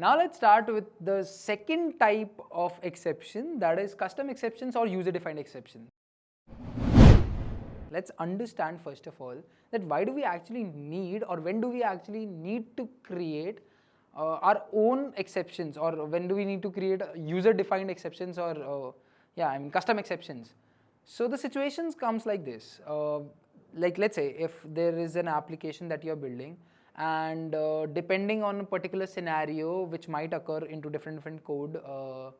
Now let's start with the second type of exception, that is custom exceptions or user-defined exception. Let's understand first of all that why do we actually need, or when do we actually need to create our own exceptions, or when do we need to create user-defined exceptions, or custom exceptions. So the situations comes like this. Like let's say if there is an application that you're building, and depending on a particular scenario which might occur into different code or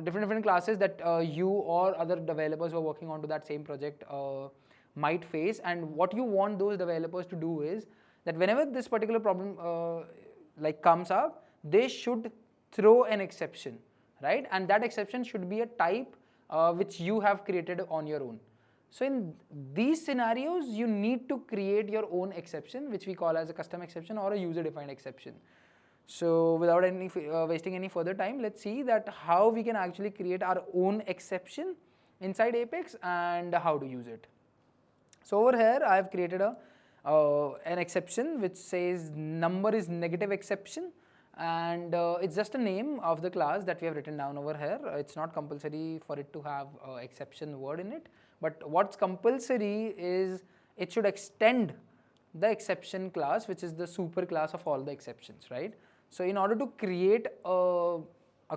different classes that you or other developers who are working onto that same project might face, and what you want those developers to do is that whenever this particular problem comes up, they should throw an exception, right? And that exception should be a type which you have created on your own. So in these scenarios, you need to create your own exception, which we call as a custom exception or a user-defined exception. So without wasting any further time, let's see that how we can actually create our own exception inside Apex and how to use it. So over here, I have created an exception which says number is negative exception, and it's just a name of the class that we have written down over here. It's not compulsory for it to have exception word in it, but what's compulsory is it should extend the exception class, which is the super class of all the exceptions, right? So in order to create a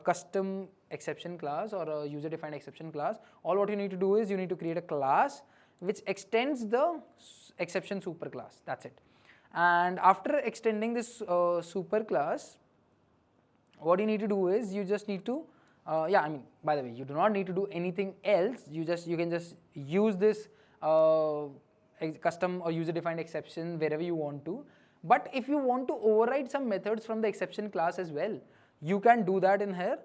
custom exception class or a user-defined exception class, all what you need to do is you need to create a class which extends the exception super class. That's it. And after extending this super class, what you need to do is you just need to by the way, you do not need to do anything else. You can just use this custom or user-defined exception wherever you want to. But if you want to override some methods from the exception class as well, you can do that in here,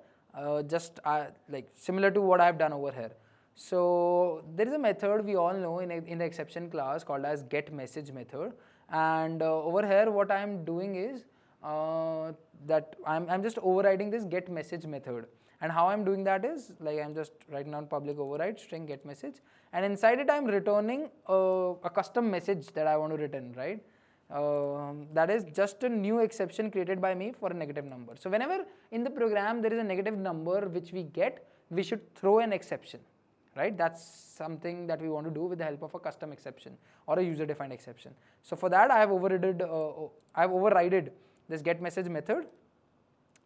like similar to what I have done over here. So there is a method we all know in the exception class called as getMessage method, and over here what I am doing is that I'm just overriding this getMessage method. And how I'm doing that is, like, I'm just writing down public override string getMessage, and inside it I'm returning a custom message that I want to return, right? That is just a new exception created by me for a negative number. So whenever in the program there is a negative number which we get, we should throw an exception, right? That's something that we want to do with the help of a custom exception or a user-defined exception. So for that I have overridden this getMessage method.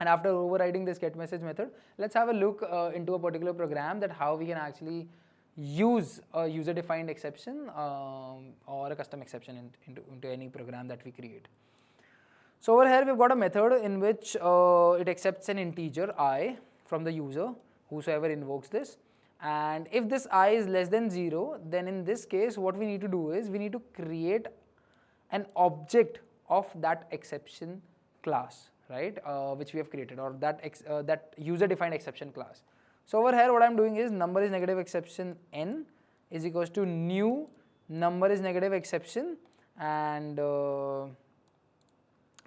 And after overriding this getMessage method, let's have a look into a particular program that how we can actually use a user-defined exception or a custom exception into any program that we create. So over here we've got a method in which it accepts an integer I from the user, whosoever invokes this. And if this I is less than 0, then in this case what we need to do is we need to create an object of that exception class, right, which we have created, or that user-defined exception class. So over here what I'm doing is number is negative exception n is equals to new number is negative exception, and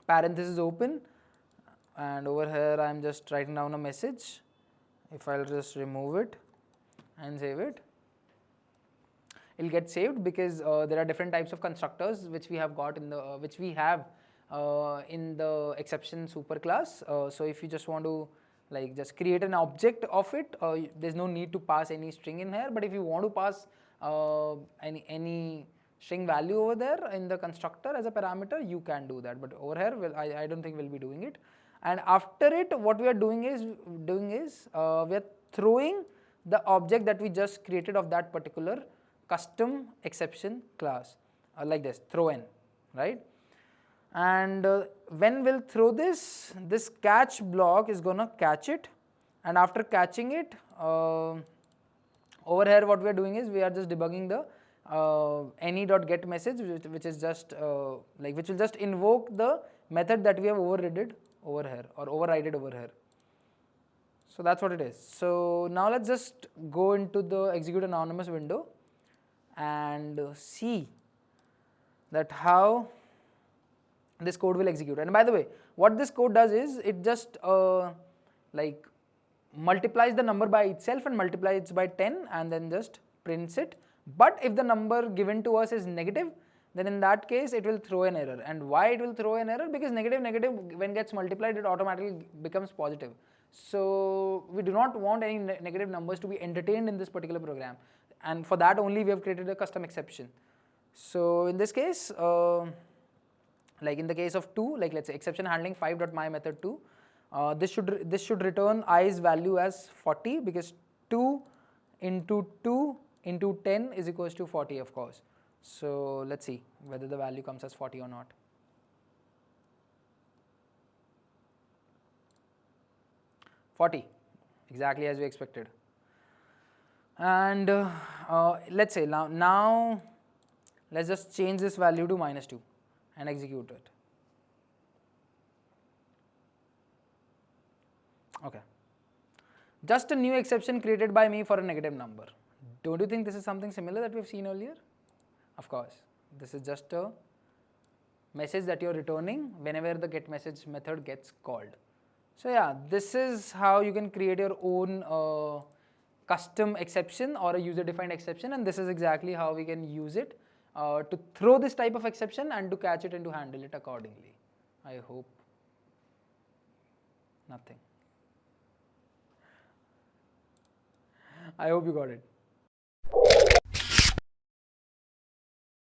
parenthesis open, and over here I'm just writing down a message. If I'll just remove it and save it, it'll get saved because there are different types of constructors which we have got in the exception super class. So if you just want to just create an object of it, there's no need to pass any string in here. But if you want to pass any string value over there in the constructor as a parameter, you can do that. But over here, I don't think we'll be doing it. And after it, what we are doing is we are throwing the object that we just created of that particular custom exception class, like this, throw n, right? And when we'll throw this catch block is gonna catch it, and after catching it, over here what we are doing is we are just debugging the any.getMessage, which is just which will just invoke the method that we have overridden over here or overrided over here. So that's what it is. So now let's just go into the execute anonymous window and see that how this code will execute. And by the way, what this code does is it just multiplies the number by itself and multiplies it by 10 and then just prints it. But if the number given to us is negative, then in that case it will throw an error. And why it will throw an error? Because negative when gets multiplied, it automatically becomes positive. So we do not want any negative numbers to be entertained in this particular program, and for that only we have created a custom exception. So in this case, like in the case of 2, like let's say exception handling 5.myMethod2, this should return i's value as 40, because 2 into 2 into 10 is equals to 40, of course. So let's see whether the value comes as 40 or not. Exactly as we expected. And let's say now let's just change this value to -2 and execute it. Okay. Just a new exception created by me for a negative number. Don't you think this is something similar that we've seen earlier? Of course. This is just a message that you're returning whenever the getMessage method gets called. So yeah, this is how you can create your own custom exception or a user-defined exception, and this is exactly how we can use it to throw this type of exception and to catch it and to handle it accordingly. I hope nothing. I hope you got it.